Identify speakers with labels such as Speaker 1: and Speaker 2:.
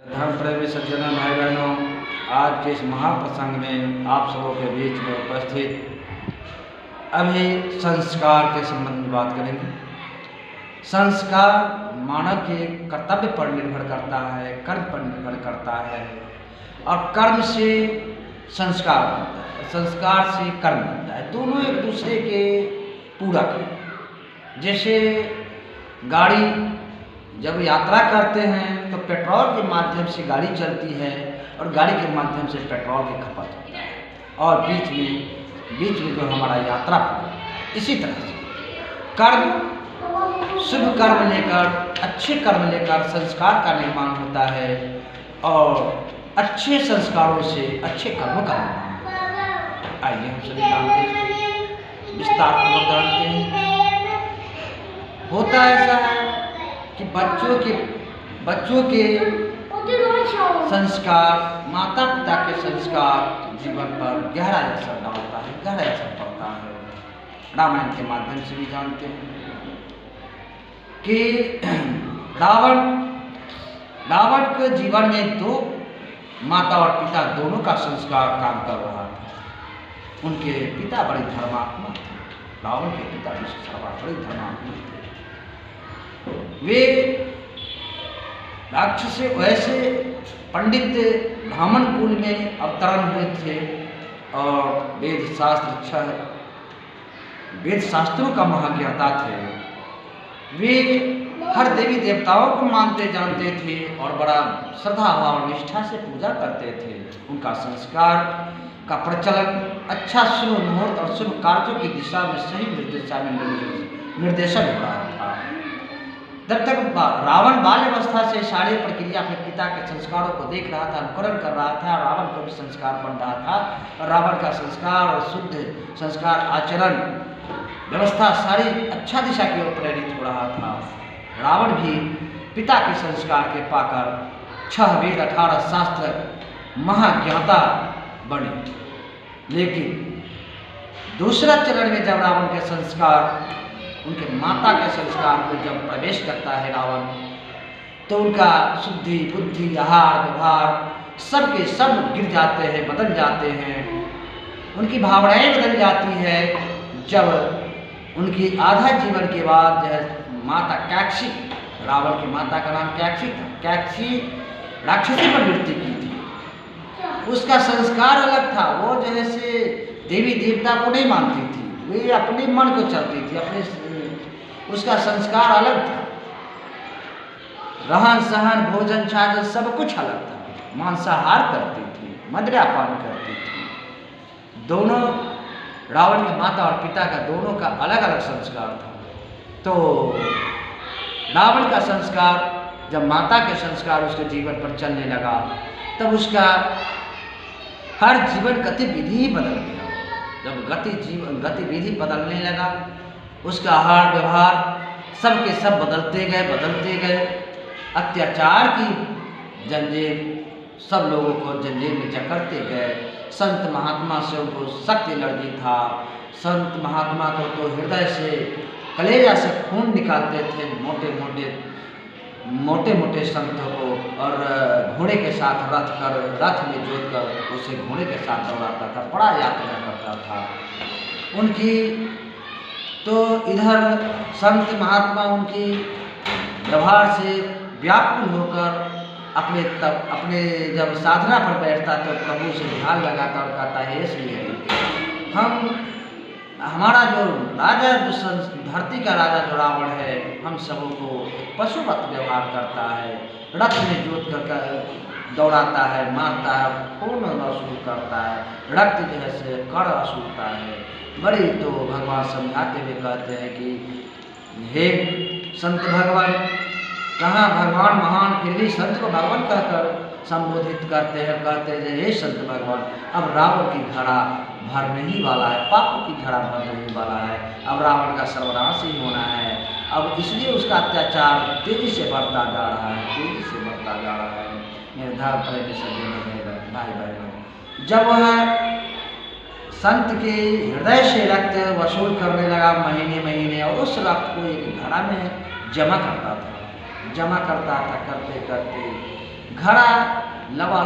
Speaker 1: धर्म प्रेमी सज्जनों भाई बहनों, आज के इस महाप्रसंग में आप सबों के बीच में उपस्थित अभी संस्कार के संबंध में बात करेंगे। संस्कार मानव के कर्तव्य पर निर्भर करता है, कर्म पर निर्भर करता है और कर्म से संस्कार बनता है, संस्कार से कर्म बनता है। दोनों एक दूसरे के पूरक हैं। जैसे गाड़ी जब यात्रा करते हैं तो पेट्रोल के माध्यम से गाड़ी चलती है और गाड़ी के माध्यम से पेट्रोल की खपत होता है और बीच में जो हमारा यात्रा पूरा। इसी तरह से कर्म, शुभ कर्म लेकर, अच्छे कर्म लेकर संस्कार का निर्माण होता है और अच्छे संस्कारों से अच्छे कर्मों का निर्माण होता है। आइए हम सभी जानते हैं, विस्तार पूर्वक जानते हैं। होता ऐसा है कि बच्चों के संस्कार, माता पिता के संस्कार जीवन पर गहरा असर डालता है, गहरा असर पड़ता है। रामायण के माध्यम से भी जानते हैं कि रावण के जीवन में दो माता और पिता दोनों का संस्कार काम कर रहा था। उनके पिता बड़े धर्मात्मा थे, रावण के पिता बड़े धर्मात्मा थे। वे राक्षस वैसे पंडित ब्राह्मण कुल में अवतरण हुए थे और वेद शास्त्रों का महाज्ञाता थे। वे हर देवी देवताओं को मानते जानते थे और बड़ा श्रद्धा भाव निष्ठा से पूजा करते थे। उनका संस्कार का प्रचलन अच्छा शुभ मुहूर्त और शुभ कार्यों की दिशा में सही निर्देशन हो रहा था। जब तक रावण बाल्यावस्था से सारी प्रक्रिया अपने पिता के संस्कारों को देख रहा था, अनुकरण कर रहा था, रावण को भी संस्कार बन रहा था और रावण का संस्कार और शुद्ध संस्कार आचरण व्यवस्था सारी अच्छा दिशा की ओर प्रेरित हो रहा था। रावण भी पिता के संस्कार के पाकर 6 वेद 18 शास्त्र महाज्ञाता बने। लेकिन दूसरा चरण में जब रावण के संस्कार उनके माता के संस्कार में जब प्रवेश करता है रावण, तो उनका शुद्धि, बुद्धि, आहार, व्यवहार सब के सब गिर जाते हैं, बदल जाते हैं। उनकी भावनाएं बदल जाती है। जब उनकी आधा जीवन के बाद जो है माता कैकसी, रावण की माता का नाम कैकसी था, कैकसी राक्षसी पर वृत्ति की थी। उसका संस्कार अलग था। वो जैसे देवी देवता को नहीं मानती थी, वे अपने मन को चलती थी, अपने उसका संस्कार अलग था। रहन सहन, भोजन छाजन सब कुछ अलग था। मांसाहार करती थी, मदिरापान करती थी। दोनों रावण के माता और पिता का दोनों का अलग अलग संस्कार था। तो रावण का संस्कार जब माता के संस्कार उसके जीवन पर चलने लगा, तब उसका हर जीवन गतिविधि ही बदल गया। जब गतिविधि बदलने लगा, उसका आहार व्यवहार सब के सब बदलते गए। अत्याचार की जंजीर सब लोगों को जंजीर में जकड़ते गए। संत महात्मा से उनको सख्त एलर्जी था। संत महात्मा को तो हृदय से, कलेजा से खून निकालते थे। मोटे मोटे संतों को और घोड़े के साथ रथ में जोत कर उसे घोड़े के साथ दौड़ाता था, बड़ा यात्रा करता था। उनकी तो इधर संत महात्मा उनकी व्यवहार से व्याकुल होकर अपने जब साधना पर बैठता तो प्रभु से ध्यान लगाता और कहता है, इसलिए हमारा जो राजा, जो धरती का राजा जो रावण है, हम सबों को पशुवत व्यवहार करता है, रथ में जोत कर दौड़ाता है, मारता है, खून वसूल करता है, रक्त जो है से कर वसूलता है। बड़ी तो भगवान समझाते हुए कहते हैं कि हे संत भगवान, कहाँ भगवान महान, फिर भी संत को भगवान कहकर संबोधित करते हैं। कहते हैं हे संत भगवान, अब रावण की घड़ा भरने ही वाला है, पापों की घड़ा भरने ही वाला है। अब रावण का सर्वनाश ही होना है। अब इसलिए उसका अत्याचार तेजी से बढ़ता जा रहा है, निर्धार भाई बहनों। जब वह संत के हृदय से रक्त वसूल करने लगा महीने और उस रक्त को एक घड़ा में जमा करता था, करते करते घड़ा लवा